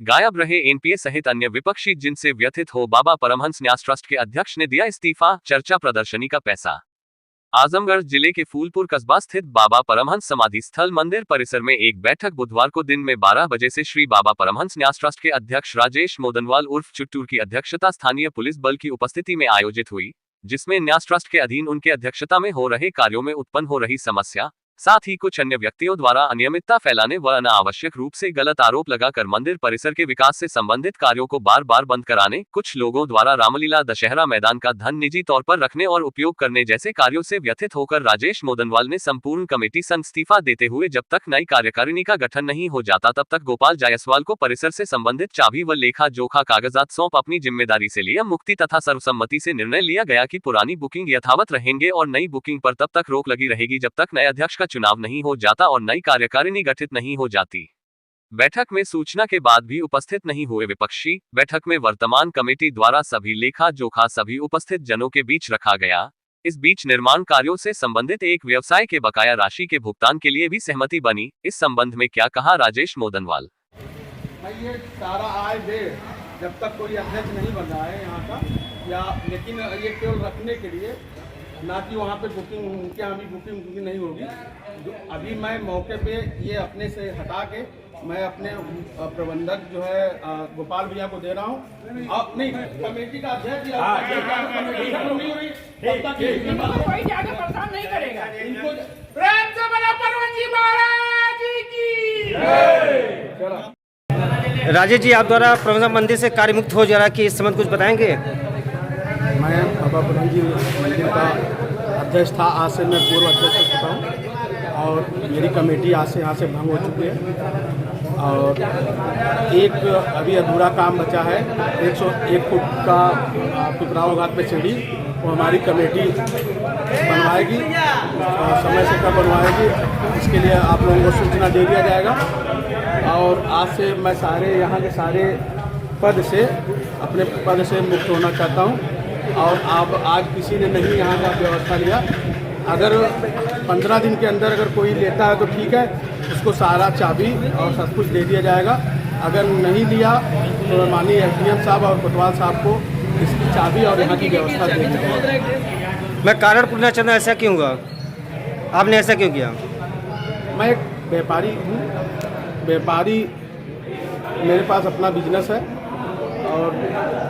गायब रहे एनपीए सहित अन्य विपक्षी जिनसे व्यथित हो बाबा परमहंस न्यास ट्रस्ट के अध्यक्ष ने दिया इस्तीफा, चर्चा प्रदर्शनी का पैसा। आजमगढ़ जिले के फूलपुर कस्बा स्थित बाबा परमहंस समाधि स्थल मंदिर परिसर में एक बैठक बुधवार को दिन में 12 बजे से श्री बाबा परमहंस न्यास ट्रस्ट के अध्यक्ष राजेश मोदनवाल उर्फ चुट्टूर की अध्यक्षता स्थानीय पुलिस बल की उपस्थिति में आयोजित हुई, जिसमें न्यास ट्रस्ट के अधीन उनके अध्यक्षता में हो रहे कार्यों में उत्पन्न हो रही समस्या, साथ ही कुछ अन्य व्यक्तियों द्वारा अनियमितता फैलाने व अनावश्यक रूप से गलत आरोप लगाकर मंदिर परिसर के विकास से संबंधित कार्यों को बार बार बंद कराने, कुछ लोगों द्वारा रामलीला दशहरा मैदान का धन निजी तौर पर रखने और उपयोग करने जैसे कार्यों से व्यथित होकर राजेश मोदनवाल ने संपूर्ण कमेटी संग इस्तीफा देते हुए जब तक नई कार्यकारिणी का गठन नहीं हो जाता तब तक गोपाल जायसवाल को परिसर से संबंधित चाबी व लेखा जोखा कागजात सौंप अपनी जिम्मेदारी से लिया मुक्ति तथा सर्वसम्मति से निर्णय लिया गया कि पुरानी बुकिंग यथावत रहेंगे और नई बुकिंग पर तब तक रोक लगी रहेगी जब तक नए अध्यक्ष का चुनाव नहीं हो जाता और नई कार्यकारिणी गठित नहीं हो जाती। बैठक में सूचना के बाद भी उपस्थित नहीं हुए विपक्षी। बैठक में वर्तमान कमेटी द्वारा सभी लेखा जोखा सभी उपस्थित जनों के बीच रखा गया। इस बीच निर्माण कार्यों से संबंधित एक व्यवसाय के बकाया राशि के भुगतान के लिए भी सहमति बनी। इस संबंध में क्या कहा राजेश मोदनवाल। ये सारा आय दे जब तक कोई अध्यक्ष नहीं बन रहा है यहाँ का, या लेकिन ये केवल रखने के लिए, ना कि वहाँ पे बुकिंग, उनके यहाँ भी बुकिंग नहीं होगी। जो अभी मैं मौके पे ये अपने से हटा के मैं अपने प्रबंधक जो है गोपाल भैया को दे रहा हूँ। अब नहीं, कमेटी का अध्यक्ष कोई ज्यादा परेशान नहीं करेगा। इनको प्रेम से बोलो परमहंस जी महाराज की। राजेश जी, आप द्वारा परमहंस मंदिर से कार्यमुक्त हो जा रहा है कि इस संबंध कुछ बताएंगे। मैं बाबा परमहंस जी मंदिर का अध्यक्ष था, आज से मैं पूर्व अध्यक्ष हो चुका हूँ और मेरी कमेटी आज से यहाँ से भंग हो चुकी है और एक अभी अधूरा काम बचा है। 101 फुट का पिपराव घाट पे सीढ़ी वो हमारी कमेटी बनवाएगी, समय से कब बनवाएगी इसके लिए आप लोगों को सूचना दे दिया जाएगा। और आज से मैं सारे यहाँ के सारे पद से अपने पद से मुक्त होना चाहता हूँ। और आप आज किसी ने नहीं यहाँ का व्यवस्था लिया, अगर 15 दिन के अंदर अगर कोई लेता है तो ठीक है, उसको सारा चाबी और सब कुछ दे दिया जाएगा। अगर नहीं लिया तो माननीय एसडीएम साहब और कोतवाल साहब को इसकी चाबी और यहाँ की व्यवस्था दे दी जाएगी। मैं कारण पूछना चाहता हूँ, ऐसा क्यों हुआ, आपने ऐसा क्यों किया। मैं एक व्यापारी हूँ, व्यापारी, मेरे पास अपना बिजनेस है और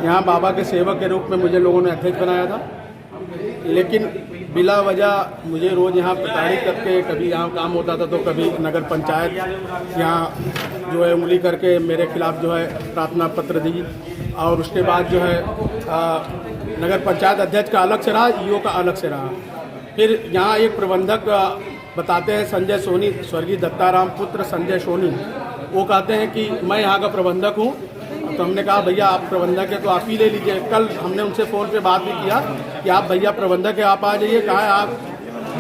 यहाँ बाबा के सेवक के रूप में मुझे लोगों ने अध्यक्ष बनाया था, लेकिन बिला वजह मुझे रोज़ यहाँ प्रताड़ित करके, कभी यहाँ काम होता था तो कभी नगर पंचायत यहाँ जो है उंगली करके मेरे खिलाफ जो है प्रार्थना पत्र दी और उसके बाद जो है नगर पंचायत अध्यक्ष का अलग से रहा, ईओ का अलग से रहा। फिर यहाँ एक प्रबंधक बताते हैं संजय सोनी, स्वर्गीय दत्ताराम पुत्र संजय सोनी, वो कहते हैं कि मैं यहाँ का प्रबंधक हूँ। तो हमने कहा भैया आप प्रबंधक है तो आप ही ले लीजिए। कल हमने उनसे फ़ोन पे बात भी किया कि आप भैया प्रबंधक है, आप आ जाइए। कहा है आप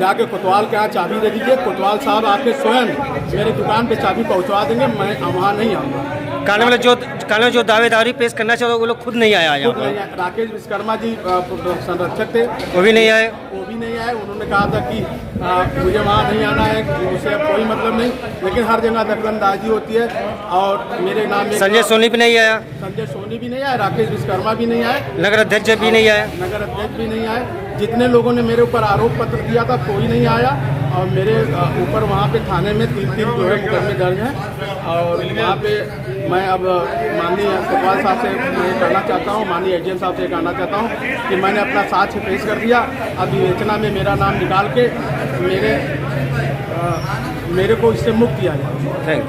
जाके कोतवाल के यहाँ चाबी दे दीजिए, कोतवाल साहब आके स्वयं मेरी दुकान पे चाबी पहुँचवा देंगे, मैं वहाँ नहीं आऊँगा। कानून जो दावेदारी पेश करना चाहिए वो लोग खुद नहीं आया यहाँ पर। राकेश विश्वकर्मा जी संरक्षक थे, वो भी नहीं आए। उन्होंने कहा था कि मुझे वहाँ नहीं आना है, मुझसे अब कोई मतलब नहीं, लेकिन हर जगह दखलंदाजी होती है। और मेरे नाम में संजय सोनी भी नहीं आया, संजय सोनी भी नहीं आया, राकेश विश्वकर्मा भी नहीं आए, नगर अध्यक्ष भी नहीं आया, नगर अध्यक्ष भी नहीं आए। जितने लोगों ने मेरे ऊपर आरोप पत्र दिया था कोई नहीं आया और मेरे ऊपर वहाँ पे थाने में 3 जो है मुकदमे दर्ज हैं। और वहाँ पे मैं अब माननीय कोतवाल साहब से मैं कहना चाहता हूँ, माननीय एसडीएम साहब से कहना चाहता हूँ कि मैंने अपना साक्ष्य पेश कर दिया। अब विवेचना में मेरा नाम निकाल के मेरे को इससे मुक्त किया जाए। Thank you.